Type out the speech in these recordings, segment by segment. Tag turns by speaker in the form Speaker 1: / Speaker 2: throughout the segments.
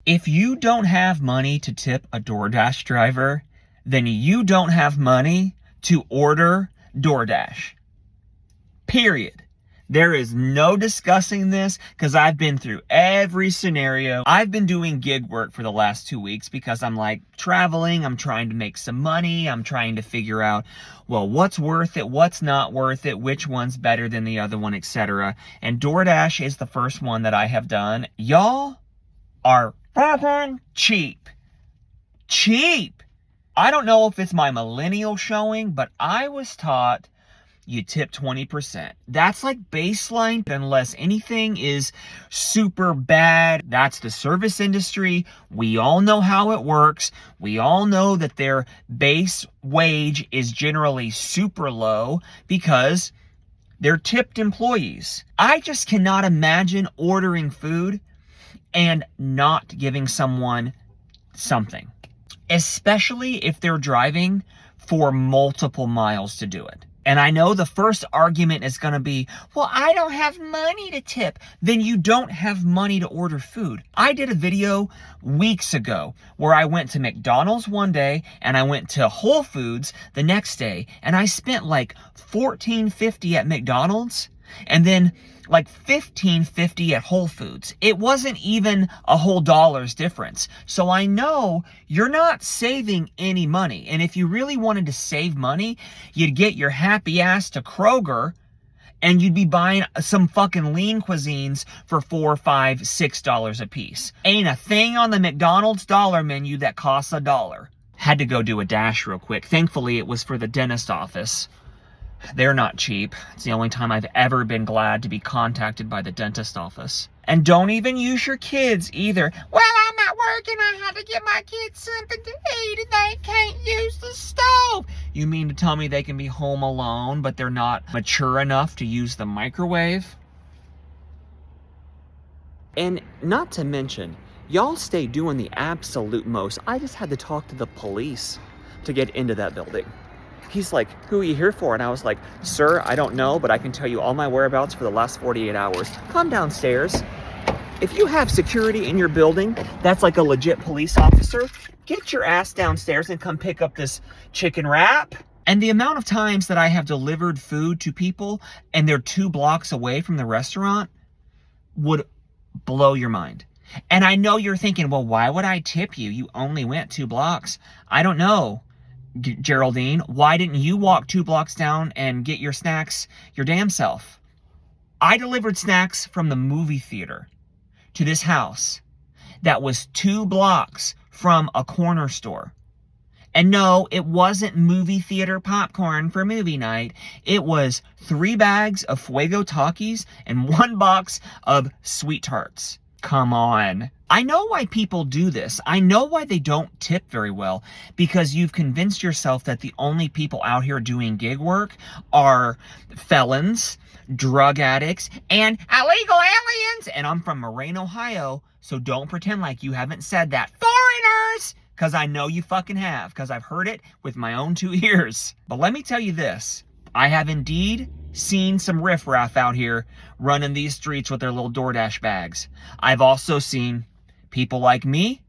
Speaker 1: If you don't have money to tip a DoorDash driver, then you don't have money to order DoorDash. Period. There is no discussing this because I've been through every scenario. I've been doing gig work for the last 2 weeks because I'm like traveling. I'm trying to make some money. I'm trying to figure out, well, what's worth it, what's not worth it, which one's better than the other one, etc. And DoorDash is the first one that I have done. Y'all are fucking cheap. Cheap. I don't know if it's my millennial showing, but I was taught you tip 20%. That's like baseline unless anything is super bad. That's the service industry. We all know how it works. We all know that their base wage is generally super low because they're tipped employees. I just cannot imagine ordering food and not giving someone something, especially if they're driving for multiple miles to do it. And I know the first argument is going to be, well, I don't have money to tip. Then you don't have money to order food. I did a video weeks ago where I went to McDonald's one day and I went to Whole Foods the next day, and I spent like $14.50 at McDonald's and then like $15.50 at Whole Foods. It wasn't even a whole dollar's difference. So I know you're not saving any money. And if you really wanted to save money, you'd get your happy ass to Kroger and you'd be buying some fucking lean cuisines for $4, $5, $6 a piece. Ain't a thing on the McDonald's dollar menu that costs $1. Had to go do a dash real quick. Thankfully, it was for the dentist office. They're not cheap. It's the only time I've ever been glad to be contacted by the dentist office. And don't even use your kids either. Well, I'm at work and I had to get my kids something to eat and they can't use the stove. You mean to tell me they can be home alone, but they're not mature enough to use the microwave? And not to mention, y'all stay doing the absolute most. I just had to talk to the police to get into that building. He's like, who are you here for? And I was like, sir, I don't know, but I can tell you all my whereabouts for the last 48 hours. Come downstairs. If you have security in your building, that's like a legit police officer, get your ass downstairs and come pick up this chicken wrap. And the amount of times that I have delivered food to people and they're 2 blocks away from the restaurant would blow your mind. And I know you're thinking, well, why would I tip you? You only went 2 blocks. I don't know. Geraldine, why didn't you walk 2 blocks down and get your snacks your damn self? I delivered snacks from the movie theater to this house that was 2 blocks from a corner store. And no, it wasn't movie theater popcorn for movie night. It was 3 bags of Fuego Takis and 1 box of Sweet Tarts. Come on. I know why people do this. I know why they don't tip very well, because you've convinced yourself that the only people out here doing gig work are felons, drug addicts, and illegal aliens. And I'm from Moraine, Ohio, so don't pretend like you haven't said that. Foreigners! Because I know you fucking have, because I've heard it with my own 2 ears. But let me tell you this. I have indeed seen some riffraff out here running these streets with their little DoorDash bags. I've also seen people like me.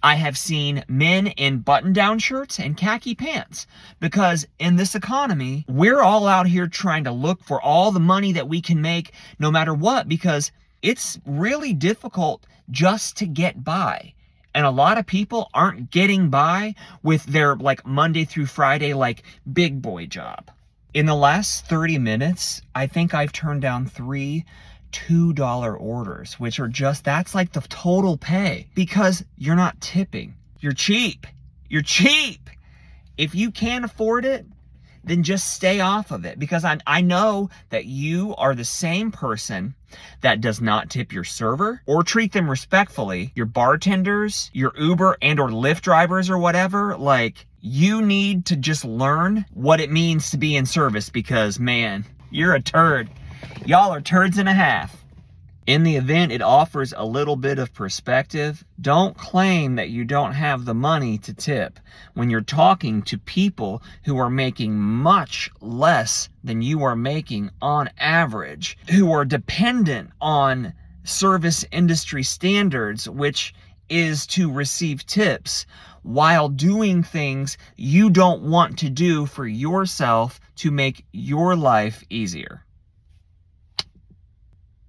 Speaker 1: I have seen men in button-down shirts and khaki pants, because in this economy, we're all out here trying to look for all the money that we can make no matter what, because it's really difficult just to get by. And a lot of people aren't getting by with their like Monday through Friday, like big boy job. In the last 30 minutes, I think I've turned down 3 $2 orders, which are just, that's like the total pay, because you're not tipping. You're cheap. You're cheap. If you can't afford it, then just stay off of it, because I know that you are the same person that does not tip your server or treat them respectfully, your bartenders, your Uber and or Lyft drivers or whatever. Like, you need to just learn what it means to be in service, because man, you're a turd. Y'all are turds and a half. In the event it offers a little bit of perspective, don't claim that you don't have the money to tip when you're talking to people who are making much less than you are making on average, who are dependent on service industry standards, which is to receive tips while doing things you don't want to do for yourself to make your life easier.